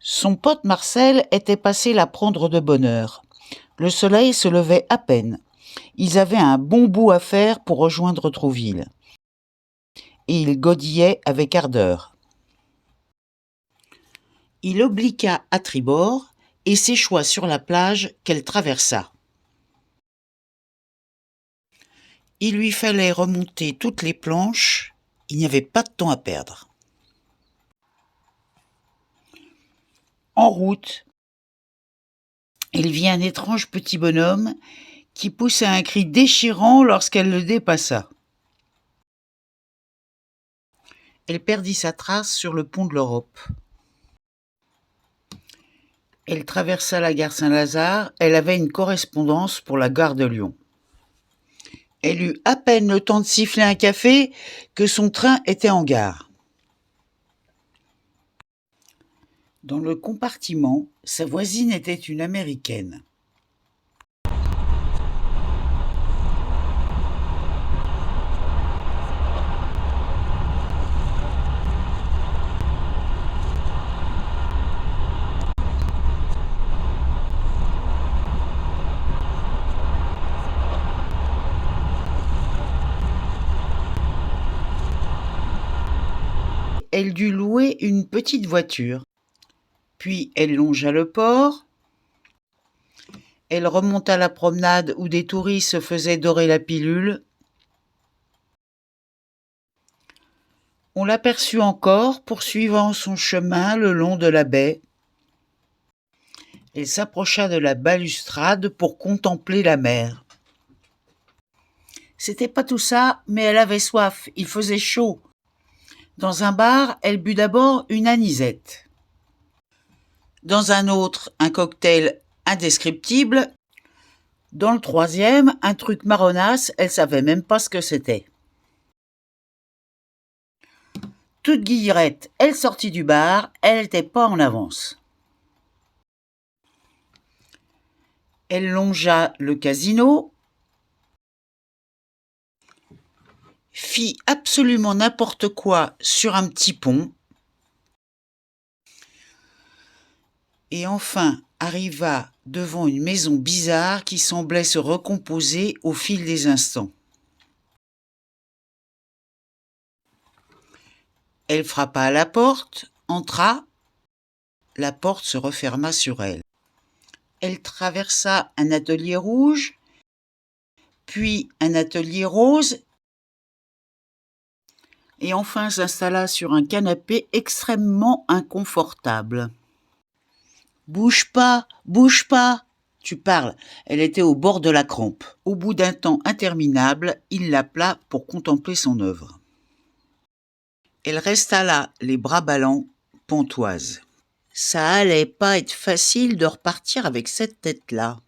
Son pote Marcel était passé la prendre de bonne heure. Le soleil se levait à peine. Ils avaient un bon bout à faire pour rejoindre Trouville. Et ils godillaient avec ardeur. Il obliqua à tribord et s'échoua sur la plage qu'elle traversa. Il lui fallait remonter toutes les planches, il n'y avait pas de temps à perdre. En route, il vit un étrange petit bonhomme qui poussa un cri déchirant lorsqu'elle le dépassa. Elle perdit sa trace sur le pont de l'Europe. Elle traversa la gare Saint-Lazare, elle avait une correspondance pour la gare de Lyon. Elle eut à peine le temps de siffler un café que son train était en gare. Dans le compartiment, sa voisine était une Américaine. Elle dut louer une petite voiture. Puis elle longea le port. Elle remonta la promenade où des touristes se faisaient dorer la pilule. On l'aperçut encore poursuivant son chemin le long de la baie. Elle s'approcha de la balustrade pour contempler la mer. C'était pas tout ça, mais elle avait soif, il faisait chaud. Dans un bar, elle but d'abord une anisette. Dans un autre, un cocktail indescriptible. Dans le troisième, un truc marronasse, elle savait même pas ce que c'était. Toute guillerette, elle sortit du bar, elle n'était pas en avance. Elle longea le casino, fit absolument n'importe quoi sur un petit pont, et enfin arriva devant une maison bizarre qui semblait se recomposer au fil des instants. Elle frappa à la porte, entra, la porte se referma sur elle. Elle traversa un atelier rouge, puis un atelier rose, et enfin s'installa sur un canapé extrêmement inconfortable. « Bouge pas, tu parles !» Elle était au bord de la crampe. Au bout d'un temps interminable, il l'appela pour contempler son œuvre. Elle resta là, les bras ballants, pantoise. Ça allait pas être facile de repartir avec cette tête-là.